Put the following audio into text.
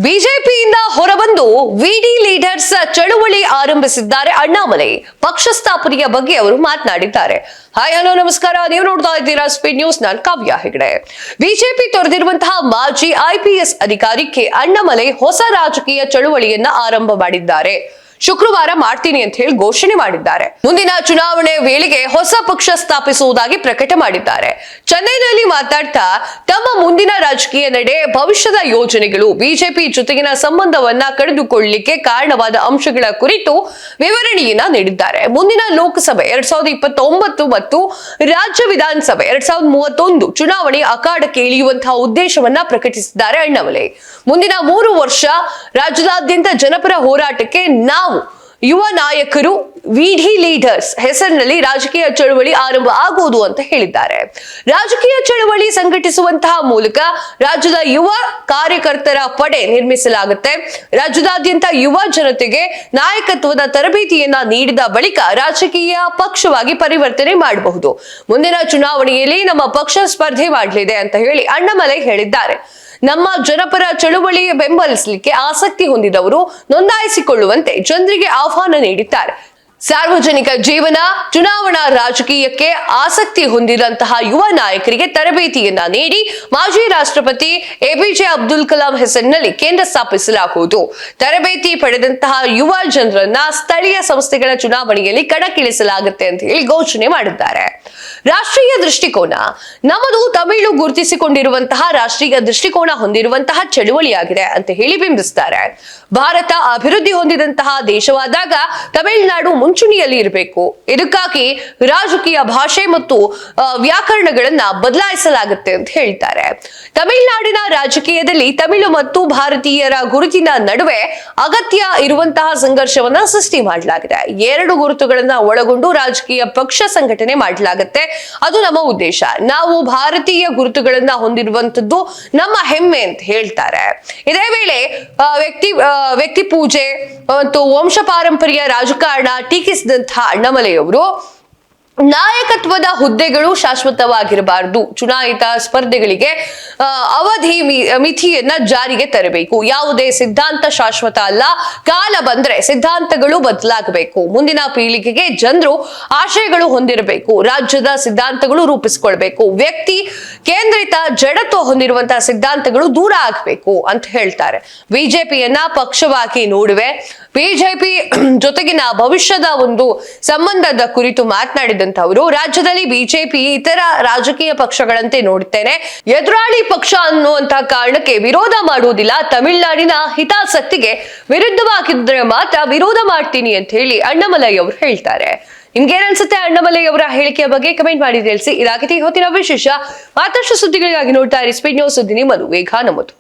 ಬಿಜೆಪಿಯಿಂದ ಹೊರಬಂದು VD leaders ಚಳುವಳಿ ಆರಂಭಿಸಿದ್ದಾರೆ ಅಣ್ಣಾಮಲೈ. ಪಕ್ಷ ಸ್ಥಾಪನೆಯ ಬಗ್ಗೆ ಅವರು ಮಾತನಾಡಿದ್ದಾರೆ. ಹಾಯ್ ಹಲೋ ನಮಸ್ಕಾರ, ನೀವು ನೋಡ್ತಾ ಇದ್ದೀರಾ ಸ್ಪೀಡ್ ನ್ಯೂಸ್. ನಾನು ಕಾವ್ಯ ಹೆಗಡೆ. ಬಿಜೆಪಿ ತೊರೆದಿರುವಂತಹ ಮಾಜಿ IPS ಅಧಿಕಾರಿ ಕೆ ಅಣ್ಣಾಮಲೈ ಹೊಸ ರಾಜಕೀಯ ಚಳುವಳಿಯನ್ನ ಆರಂಭ ಮಾಡಿದ್ದಾರೆ. ಶುಕ್ರವಾರ ಮಾಡ್ತೀನಿ ಅಂತ ಹೇಳಿ ಘೋಷಣೆ ಮಾಡಿದ್ದಾರೆ. ಮುಂದಿನ ಚುನಾವಣೆ ವೇಳೆಗೆ ಹೊಸ ಪಕ್ಷ ಸ್ಥಾಪಿಸುವುದಾಗಿ ಪ್ರಕಟ ಮಾಡಿದ್ದಾರೆ. ಚೆನ್ನೈನಲ್ಲಿ ಮಾತಾಡ್ತಾ ತಮ್ಮ ಮುಂದಿನ ರಾಜಕೀಯ ನಡೆ, ಭವಿಷ್ಯದ ಯೋಜನೆಗಳು, ಬಿಜೆಪಿ ಜೊತೆಗಿನ ಸಂಬಂಧವನ್ನ ಕಡಿದುಕೊಳ್ಳಲಿಕ್ಕೆ ಕಾರಣವಾದ ಅಂಶಗಳ ಕುರಿತು ವಿವರಣೆಯನ್ನ ನೀಡಿದ್ದಾರೆ. ಮುಂದಿನ ಲೋಕಸಭೆ 2029 ಮತ್ತು ರಾಜ್ಯ ವಿಧಾನಸಭೆ 2031 ಚುನಾವಣೆ ಅಖಾಡಕ್ಕೆ ಇಳಿಯುವಂತಹ ಉದ್ದೇಶವನ್ನ ಪ್ರಕಟಿಸಿದ್ದಾರೆ ಅಣ್ಣಾಮಲೈ. ಮುಂದಿನ 3 ವರ್ಷ ರಾಜ್ಯದಾದ್ಯಂತ ಜನಪರ ಹೋರಾಟಕ್ಕೆ ನಾವು ಯುವ ನಾಯಕರು ವಿಡಿ ಲೀಡರ್ಸ್ ಹೆಸರಿನಲ್ಲಿ ರಾಜಕೀಯ ಚಳವಳಿ ಆರಂಭ ಆಗುವುದು ಅಂತ ಹೇಳಿದ್ದಾರೆ. ರಾಜಕೀಯ ಚಳವಳಿ ಸಂಘಟಿಸುವಂತಹ ಮೂಲಕ ರಾಜ್ಯದ ಯುವ ಕಾರ್ಯಕರ್ತರ ಪಡೆ ನಿರ್ಮಿಸಲಾಗುತ್ತೆ. ರಾಜ್ಯದಾದ್ಯಂತ ಯುವ ಜನತೆಗೆ ನಾಯಕತ್ವದ ತರಬೇತಿಯನ್ನ ನೀಡಿದ ಬಳಿಕ ರಾಜಕೀಯ ಪಕ್ಷವಾಗಿ ಪರಿವರ್ತನೆ ಮಾಡಬಹುದು. ಮುಂದಿನ ಚುನಾವಣೆಯಲ್ಲಿ ನಮ್ಮ ಪಕ್ಷ ಸ್ಪರ್ಧೆ ಮಾಡಲಿದೆ ಅಂತ ಹೇಳಿ ಅಣ್ಣಾಮಲೈ ಹೇಳಿದ್ದಾರೆ. ನಮ್ಮ ಜನಪರ ಚಳುವಳಿ ಬೆಂಬಲಿಸಲಿಕ್ಕೆ ಆಸಕ್ತಿ ಹೊಂದಿದವರು ನೋಂದಾಯಿಸಿಕೊಳ್ಳುವಂತೆ ಜನರಿಗೆ ಆಹ್ವಾನ ನೀಡಿದ್ದಾರೆ. ಸಾರ್ವಜನಿಕ ಜೀವನ, ಚುನಾವಣಾ ರಾಜಕೀಯಕ್ಕೆ ಆಸಕ್ತಿ ಹೊಂದಿದಂತಹ ಯುವ ನಾಯಕರಿಗೆ ತರಬೇತಿಯನ್ನ ನೀಡಿ ಮಾಜಿ ರಾಷ್ಟ್ರಪತಿ APJ ಅಬ್ದುಲ್ ಕಲಾಂ ಹೆಸರಿನಲ್ಲಿ ಕೇಂದ್ರ ಸ್ಥಾಪಿಸಲಾಗುವುದು. ತರಬೇತಿ ಪಡೆದಂತಹ ಯುವ ಜನರನ್ನ ಸ್ಥಳೀಯ ಸಂಸ್ಥೆಗಳ ಚುನಾವಣೆಯಲ್ಲಿ ಕಣಕ್ಕಿಳಿಸಲಾಗುತ್ತೆ ಅಂತ ಹೇಳಿ ಘೋಷಣೆ ಮಾಡಿದ್ದಾರೆ. ರಾಷ್ಟ್ರೀಯ ದೃಷ್ಟಿಕೋನ ನಮ್ಮದು ತಮಿಳು ಗುರುತಿಸಿಕೊಂಡಿರುವಂತಹ ರಾಷ್ಟ್ರೀಯ ದೃಷ್ಟಿಕೋನ ಹೊಂದಿರುವಂತಹ ಚಳುವಳಿಯಾಗಿದೆ ಅಂತ ಹೇಳಿ ಬಿಂಬಿಸ್ತಾರೆ. ಭಾರತ ಅಭಿವೃದ್ಧಿ ಹೊಂದಿದಂತಹ ದೇಶವಾದಾಗ ತಮಿಳುನಾಡು ಮುಂಚೂಣಿಯಲ್ಲಿ ಇರಬೇಕು. ಇದಕ್ಕಾಗಿ ರಾಜಕೀಯ ಭಾಷೆ ಮತ್ತು ವ್ಯಾಕರಣಗಳನ್ನ ಬದಲಾಯಿಸಲಾಗುತ್ತೆ ಅಂತ ಹೇಳ್ತಾರೆ. ತಮಿಳುನಾಡಿನ ರಾಜಕೀಯದಲ್ಲಿ ತಮಿಳು ಮತ್ತು ಭಾರತೀಯರ ಗುರುತಿನ ನಡುವೆ ಅಗತ್ಯ ಇರುವಂತಹ ಸಂಘರ್ಷವನ್ನ ಸೃಷ್ಟಿ ಮಾಡಲಾಗಿದೆ. 2 ಗುರುತುಗಳನ್ನ ಒಳಗೊಂಡು ರಾಜಕೀಯ ಪಕ್ಷ ಸಂಘಟನೆ ಮಾಡಲಾಗುತ್ತೆ. ಅದು ನಮ್ಮ ಉದ್ದೇಶ. ನಾವು ಭಾರತೀಯ ಗುರುತುಗಳನ್ನ ಹೊಂದಿರುವಂತದ್ದು ನಮ್ಮ ಹೆಮ್ಮೆ ಅಂತ ಹೇಳ್ತಾರೆ. ಇದೇ ವೇಳೆ ವ್ಯಕ್ತಿ ಪೂಜೆ ಮತ್ತು ವಂಶ ಪಾರಂಪರ್ಯ ರಾಜಕಾರಣ ಟೀಕಿಸಿದಂತಹ ಅಣ್ಣಾಮಲೈ ಅವರು ನಾಯಕತ್ವದ ಹುದ್ದೆಗಳು ಶಾಶ್ವತವಾಗಿರಬಾರದು. ಚುನಾಯಿತ ಸ್ಪರ್ಧೆಗಳಿಗೆ ಅವಧಿ ಮಿತಿಯನ್ನ ಜಾರಿಗೆ ತರಬೇಕು. ಯಾವುದೇ ಸಿದ್ಧಾಂತ ಶಾಶ್ವತ ಅಲ್ಲ. ಕಾಲ ಬಂದ್ರೆ ಸಿದ್ಧಾಂತಗಳು ಬದಲಾಗಬೇಕು. ಮುಂದಿನ ಪೀಳಿಗೆಗೆ ಜನರು ಆಶಯಗಳು ಹೊಂದಿರಬೇಕು. ರಾಜ್ಯದ ಸಿದ್ಧಾಂತಗಳು ರೂಪಿಸಿಕೊಳ್ಬೇಕು. ವ್ಯಕ್ತಿ ಕೇಂದ್ರಿತ ಜಡತ್ವ ಹೊಂದಿರುವಂತಹ ಸಿದ್ಧಾಂತಗಳು ದೂರ ಆಗಬೇಕು ಅಂತ ಹೇಳ್ತಾರೆ. ಬಿಜೆಪಿಯನ್ನ ಪಕ್ಷವಾಗಿ ನೋಡುವೆ. ಬಿಜೆಪಿ ಜೊತೆಗಿನ ಭವಿಷ್ಯದ ಒಂದು ಸಂಬಂಧದ ಕುರಿತು ಮಾತನಾಡಿದಂತವರು, ರಾಜ್ಯದಲ್ಲಿ ಬಿಜೆಪಿ ಇತರ ರಾಜಕೀಯ ಪಕ್ಷಗಳಂತೆ ನೋಡುತ್ತೇನೆ. ಎದುರಾಳಿ ಪಕ್ಷ ಅನ್ನುವಂತಹ ಕಾರಣಕ್ಕೆ ವಿರೋಧ ಮಾಡುವುದಿಲ್ಲ. ತಮಿಳುನಾಡಿನ ಹಿತಾಸಕ್ತಿಗೆ ವಿರುದ್ಧವಾಗಿದ್ರೆ ಮಾತ್ರ ವಿರೋಧ ಮಾಡ್ತೀನಿ ಅಂತ ಹೇಳಿ ಅಣ್ಣಾಮಲೈ ಅವರು ಹೇಳ್ತಾರೆ. ನಿಮ್ಗೆ ಏನನ್ಸುತ್ತೆ ಅಣ್ಣಾಮಲೈ ಅವರ ಹೇಳಿಕೆಯ ಬಗ್ಗೆ? ಕಮೆಂಟ್ ಮಾಡಿ ತಿಳಿಸಿ. ಇದಾಗಿದೆ ಇವತ್ತಿನ ವಿಶೇಷ. ಮತ್ತಷ್ಟು ಸುದ್ದಿಗಳಿಗಾಗಿ ನೋಡ್ತಾ ಇರಿ ಸ್ಪೀಡ್ ನ್ಯೂಸ್. ಸುದ್ದಿ ನಿಮ್ಮದು, ವೇಗ ನಮ್ಮದು.